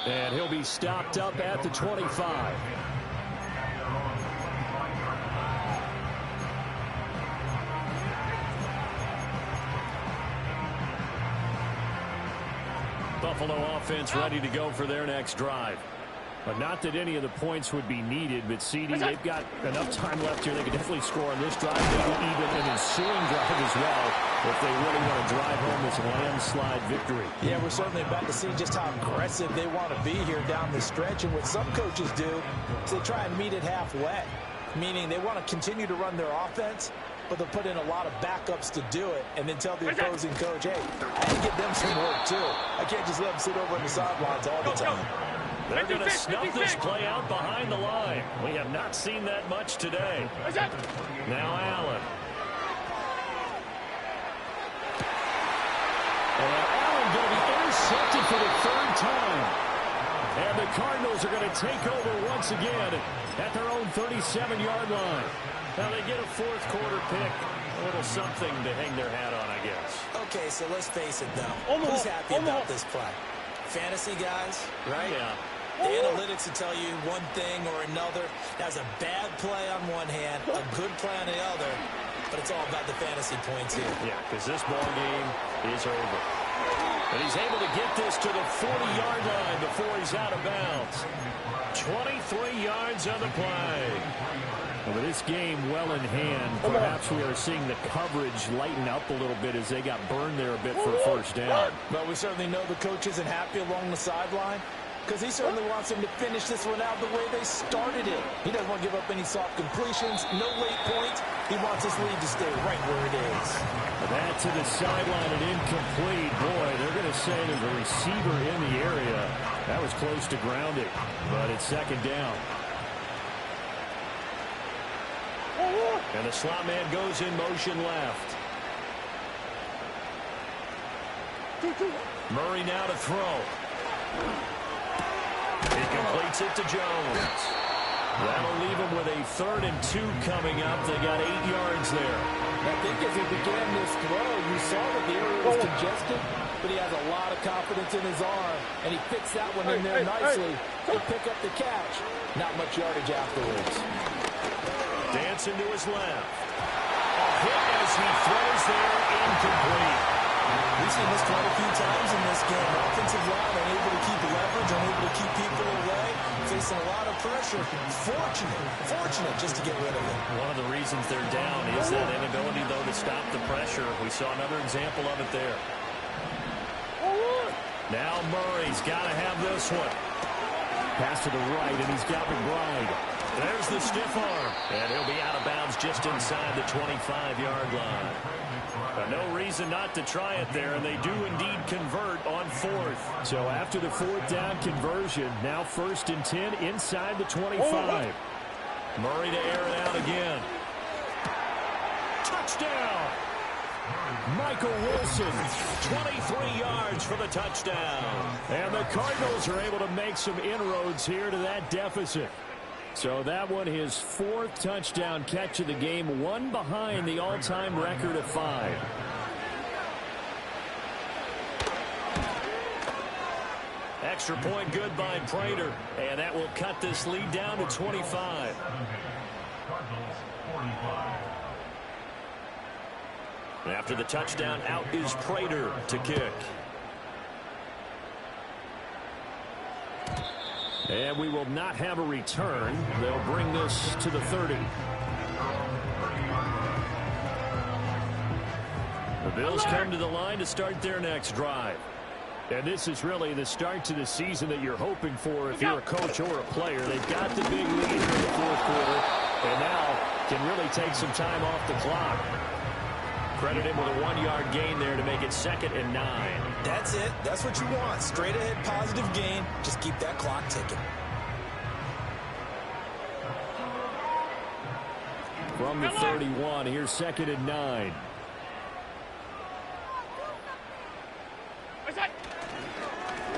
And he'll be stopped up at the 25. Buffalo offense ready to go for their next drive. But not that any of the points would be needed, but CD, they've got enough time left here. They could definitely score on this drive, maybe even an ensuing drive as well, if they really want to drive home this landslide victory. Yeah, we're certainly about to see just how aggressive they want to be here down the stretch. And what some coaches do is they try and meet it halfway, meaning they want to continue to run their offense, but they'll put in a lot of backups to do it and then tell the opposing coach, hey, I have to get them some work too. I can't just let them sit over on the sidelines all the time. They're going to snuff this play out behind the line. We have not seen that much today. Now Allen. And Allen going to be intercepted for the 3rd time. And the Cardinals are going to take over once again at their own 37-yard line. Now they get a fourth quarter pick. A little something to hang their hat on, I guess. Okay, so let's face it, though. Who's happy about this play? Fantasy guys, right? Yeah. The analytics will tell you one thing or another. That's a bad play on one hand, a good play on the other, but it's all about the fantasy points here. Yeah, because this ball game is over. And he's able to get this to the 40-yard line before he's out of bounds. 23 yards on the play. Well, with this game well in hand, perhaps we are seeing the coverage lighten up a little bit as they got burned there a bit for a first down. But we certainly know the coach isn't happy along the sideline. because he certainly wants them to finish this one out the way they started it. He doesn't want to give up any soft completions, no late points. He wants his lead to stay right where it is. That to the sideline and incomplete. Boy, they're going to say there's a receiver in the area. That was close to grounding, but it's second down. And the slot man goes in motion left. Murray now to throw. He completes it to Jones. That'll leave him with a 3rd and 2 coming up. They got 8 yards there. I think as he began this throw, you saw that the area was congested, but he has a lot of confidence in his arm, and he fits that one in there nicely to pick up the catch. Not much yardage afterwards. Dancing to his left. A hit as he throws there, incomplete. We've seen this quite a few times in this game. Offensive line unable to keep leverage, unable to keep people away, facing a lot of pressure. Fortunate just to get rid of it. One of the reasons they're down is that inability, though, to stop the pressure. We saw another example of it there. Now Murray's got to have this one. Pass to the right, and he's got McBride. There's the stiff arm, and he'll be out of bounds just inside the 25-yard line. No reason not to try it there, and they do indeed convert on 4th. So after the 4th down conversion, now 1st and 10 inside the 25. Murray to air it out again. Touchdown! Michael Wilson. 23 yards for the touchdown. And the Cardinals are able to make some inroads here to that deficit. So that one, his 4th touchdown catch of the game, one behind the all-time record of 5. Extra point good by Prater, and that will cut this lead down to 25. And after the touchdown, out is Prater to kick. And we will not have a return. They'll bring this to the 30. The Bills come to the line to start their next drive. And this is really the start to the season that you're hoping for if you're a coach or a player. They've got the big lead in the 4th quarter, and now can really take some time off the clock. Credit him with a 1-yard gain there to make it 2nd and 9. That's it. That's what you want. Straight ahead positive gain. Just keep that clock ticking. From the 31, here's 2nd and 9.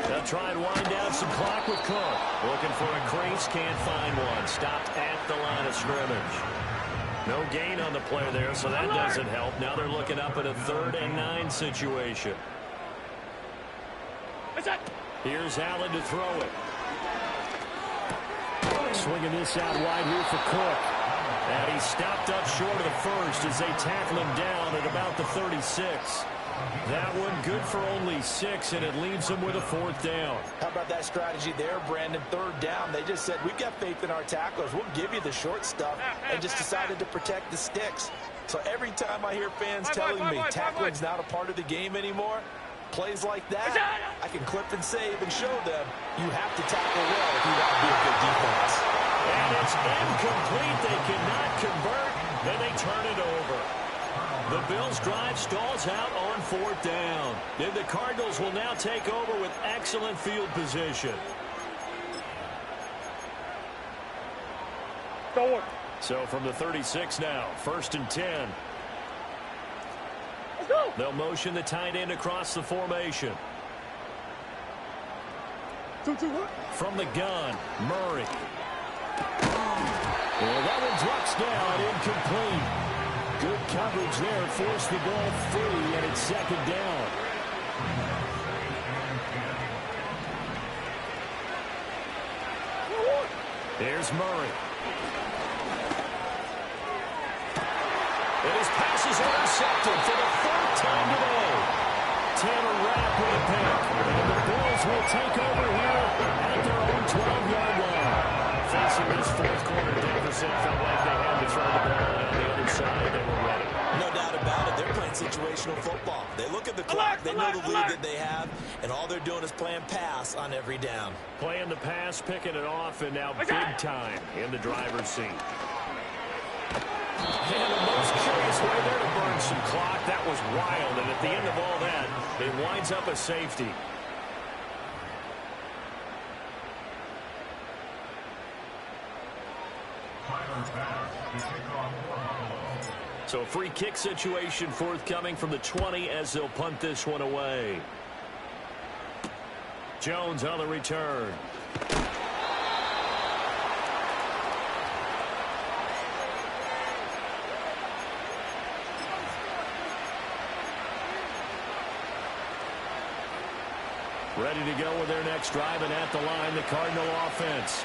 They'll try and wind down some clock with Cook. Looking for a crease, can't find one. Stopped at the line of scrimmage. No gain on the play there, so that doesn't help. Now they're looking up at a 3rd and 9 situation. Here's Allen to throw it. Swinging this out wide here for Cook. And he stopped up short of the 1st as they tackle him down at about the 36. That one good for only 6, and it leaves them with a 4th down. How about that strategy there, Brandon? 3rd down. They just said, we've got faith in our tacklers. We'll give you the short stuff, and just decided to protect the sticks. So every time I hear fans telling me tackling's not a part of the game anymore, plays like that, I can clip and save and show them you have to tackle well if you want to be a good defense. And it's incomplete. They cannot convert, and they turn it over. The Bills' drive stalls out on 4th down. And the Cardinals will now take over with excellent field position. So from the 36 now, 1st and 10. They'll motion the tight end across the formation. From the gun, Murray. Well, that one drops down, incomplete. Good coverage there, forced the ball free, and it's 2nd down. There's Murray. And his pass is intercepted for the 3rd time today. Taylor Rapp with a pick. And the Bills will take over here at their own 12-yard line. Facing this 4th quarter deficit, felt like they had to throw the ball, and on the other side, they were ready. No doubt about it. They're playing playing situational football. They look at the clock, they know the lead that they have, and all they're doing is playing pass on every down. Playing the pass, picking it off, and now big time in the driver's seat. And the most curious way there to burn some clock. That was wild, and at the end of all that, it winds up a safety. So a free kick situation forthcoming from the 20 as they'll punt this one away. Jones on the return. Ready to go with their next drive, and at the line, the Cardinal offense.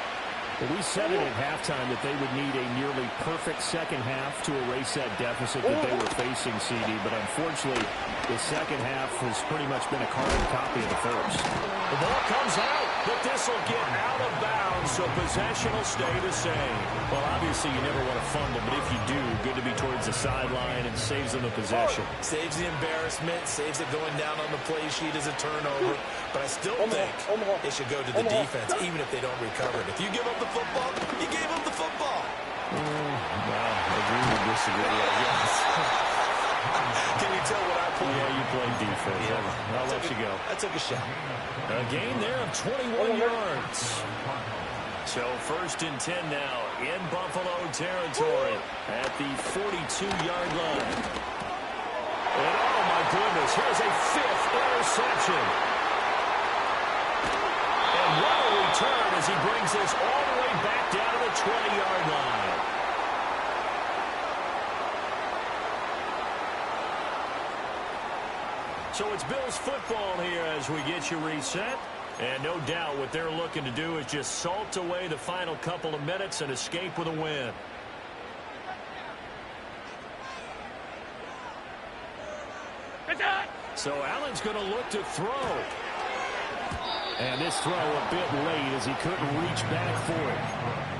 Well, we said it at halftime that they would need a nearly perfect second half to erase that deficit that they were facing, CD. But unfortunately, the second half has pretty much been a carbon copy of the first. The ball comes out, but this will get out of bounds, so possession will stay the same. Well, obviously, you never want to fumble, but if you do, good to be towards the sideline and saves them the possession. Saves the embarrassment, saves it going down on the play sheet as a turnover. But I still think it should go to the defense, even if they don't recover it. If you give up the football, you gave up the football. Well, agree to disagree, I guess. Can you tell what I played? Yeah, you played defense. Yeah. I'll let you go. I took a shot. A gain there of 21 yards. So 1st and 10 now in Buffalo territory at the 42-yard line. And oh, my goodness, here's a 5th interception. And what a return as he brings this all the way back down to the 20-yard line. So it's Bills football here as we get you reset. And no doubt what they're looking to do is just salt away the final couple of minutes and escape with a win. So Allen's going to look to throw. And this throw a bit late as he couldn't reach back for it.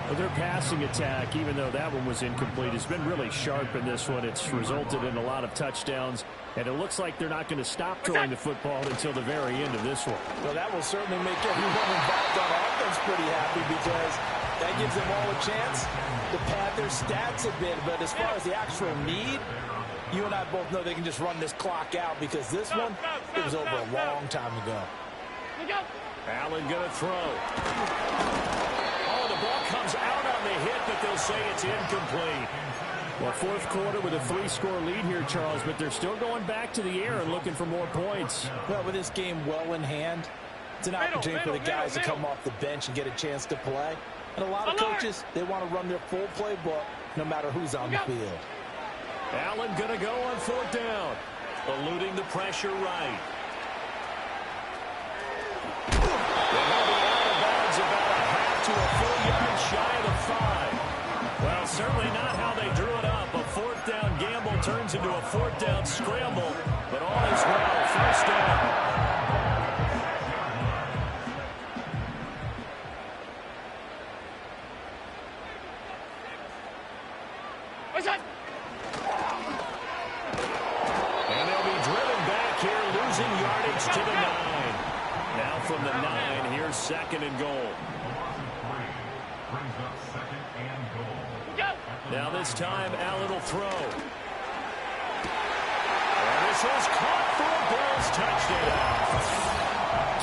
But their passing attack, even though that one was incomplete, has been really sharp in this one. It's resulted in a lot of touchdowns. And it looks like they're not going to stop throwing the football until the very end of this one. Well, that will certainly make everyone involved on offense pretty happy because that gives them all a chance to pad their stats a bit. But as far as the actual need, you and I both know they can just run this clock out because this one, it was over a long time ago. Allen going to throw. Oh, the ball comes out on the hit, but they'll say it's incomplete. Well, 4th quarter with a 3-score lead here, Charles, but they're still going back to the air and looking for more points. Well, with this game well in hand, it's an opportunity for the guys to come off the bench and get a chance to play. And a lot of coaches, they want to run their full playbook no matter who's on the field. Allen going to go on 4th down, eluding the pressure right. They'll be out of bounds about a half to a full yard shy of the 5. Well, certainly not how they drew it up. A 4th down gamble turns into a 4th down scramble, but all is well. 1st down. And they'll be driven back here, losing yardage to the 9. Now from the 9, here's 2nd and goal. Now this time, Allen will throw. And this is caught for a Bills touchdown.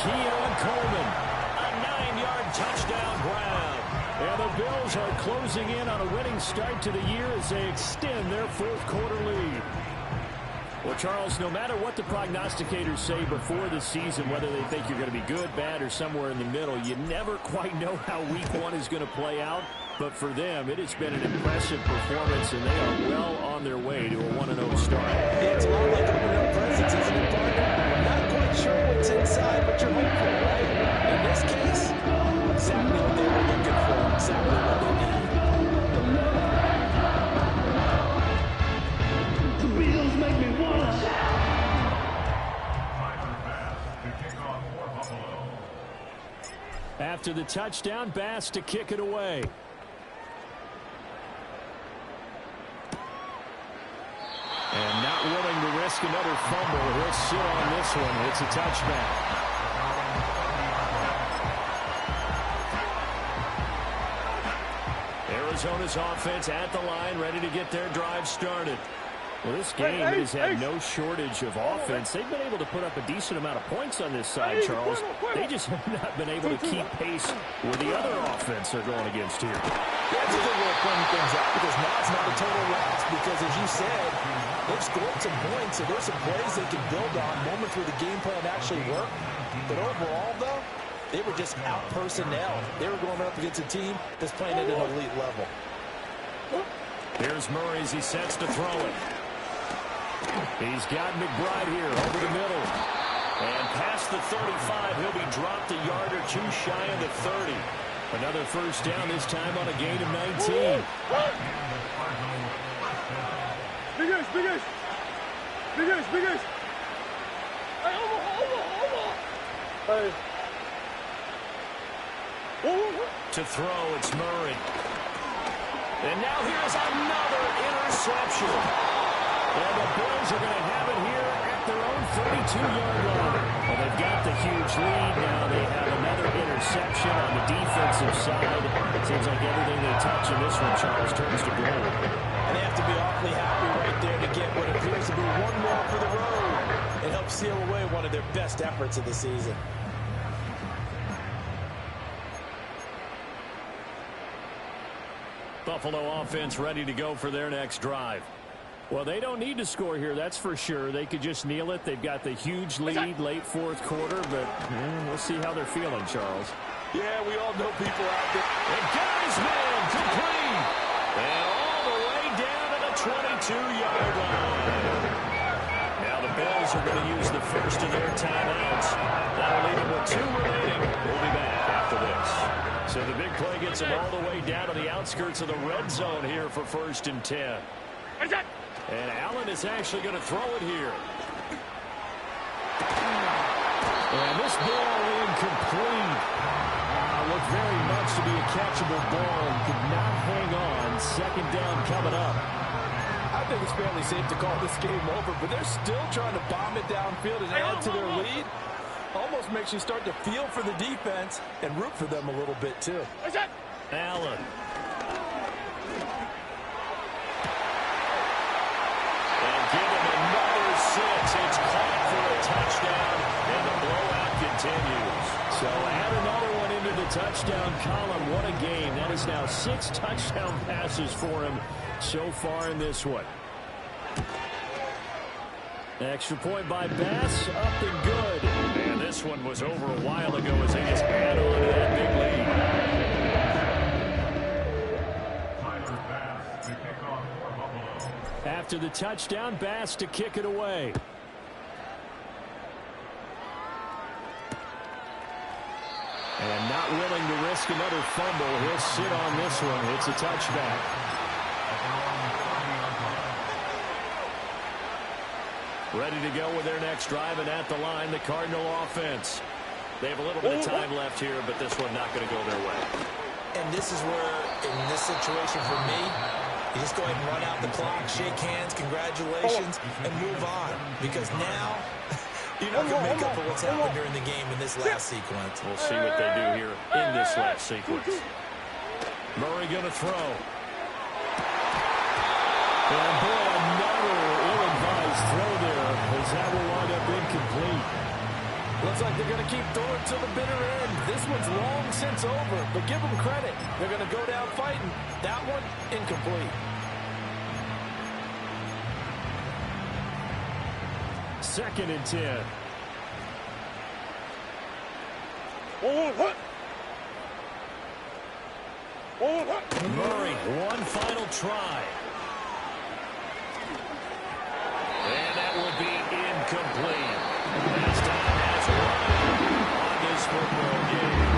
Keon Coleman, a 9-yard touchdown grab. And the Bills are closing in on a winning start to the year as they extend their 4th quarter lead. Well, Charles, no matter what the prognosticators say before the season, whether they think you're going to be good, bad, or somewhere in the middle, you never quite know how week 1 is going to play out. But for them, it has been an impressive performance, and they are well on their way to a 1-0 start. Yeah, it's a lot like opening up presents, isn't it, partner? Not quite sure what's inside, but you're hopeful, right? In this case, exactly what they were looking for, exactly what they need. The Bills make me want to shout. After the touchdown, Bass to kick it away. And not willing to risk another fumble. He'll sit on this one. It's a touchback. Arizona's offense at the line, ready to get their drive started. Well, this game has had no shortage of offense. They've been able to put up a decent amount of points on this side, Charles. They just have not been able to keep pace with the other offense they're going against here. That's a good way of pointing things out, because now it's not a total loss, because as you said, they've scored some points, and there's some plays they can build on, moments where the game plan actually worked. But overall, though, they were just out-personnel. They were going up against a team that's playing at an elite level. Here's Murray as he sets to throw it. He's got McBride here over the middle. And past the 35, he'll be dropped a yard or two shy of the 30. Another first down, this time on a gain of 19. Big ace. Hey, over. To throw, it's Murray. And now here's another interception. And the Bills are going to have it here at their own 32-yard line. Well, they've got the huge lead now. They have another interception on the defensive side. It seems like everything they touch in this one, Charles, turns to gold. And they have to be awfully happy right there to get what appears to be one more for the road. It helps seal away one of their best efforts of the season. Buffalo offense ready to go for their next drive. Well, they don't need to score here, that's for sure. They could just kneel it. They've got the huge lead late fourth quarter, but we'll see how they're feeling, Charles. Yeah, we all know people out there. And got his man complete. And all the way down to the 22-yard line. Now the Bills are going to use the first of their timeouts. That'll leave them with 2 remaining. We'll be back after this. So the big play gets them all the way down to the outskirts of the red zone here for 1st and 10. And Allen is actually going to throw it here. And this ball incomplete. Looked very much to be a catchable ball. Could not hang on. 2nd down coming up. I think it's fairly safe to call this game over, but they're still trying to bomb it downfield and add to their lead. Almost makes you start to feel for the defense and root for them a little bit, too. Allen. Give him another 6. It's caught for a touchdown, and the blowout continues. So add another one into the touchdown column. What a game. That is now 6 touchdown passes for him so far in this one. Extra point by Bass, up and good. And this one was over a while ago as they just add on to that big lead. After the touchdown, Bass to kick it away. And not willing to risk another fumble. He'll sit on this one. It's a touchback. Ready to go with their next drive, and at the line, the Cardinal offense. They have a little bit of time left here, but this one not going to go their way. And this is where, in this situation for me, you just go ahead and run out the clock, shake hands, congratulations, and move on. Because now, you're not going to make up for what's happened during the game in this last sequence. We'll see what they do here in this last sequence. Murray going to throw. And boy, another ill-advised throw there, as that will wind up incomplete. Looks like they're going to keep throwing to the bitter end. This one's long since over, but give them credit. They're going to go down fighting. That one, incomplete. Second and 10. Murray, one final try. And that will be incomplete. Last time has run on this football game.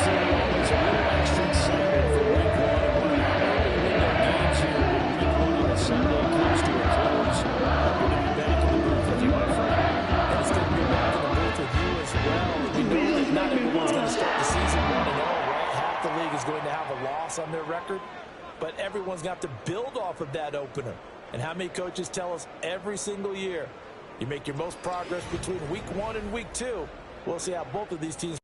See, always a little extra excitement for week 1. And one of the early window games here when week 1 on a Sunday comes to a close. Good to be back in the booth with you, my friend. And it's good to be back in the booth with you as well. We know that not everyone's going to start the season 1-0, right? Half the league is going to have a loss on their record. But everyone's going to have to build off of that opener. And how many coaches tell us every single year, you make your most progress between week 1 and week 2. We'll see how both of these teams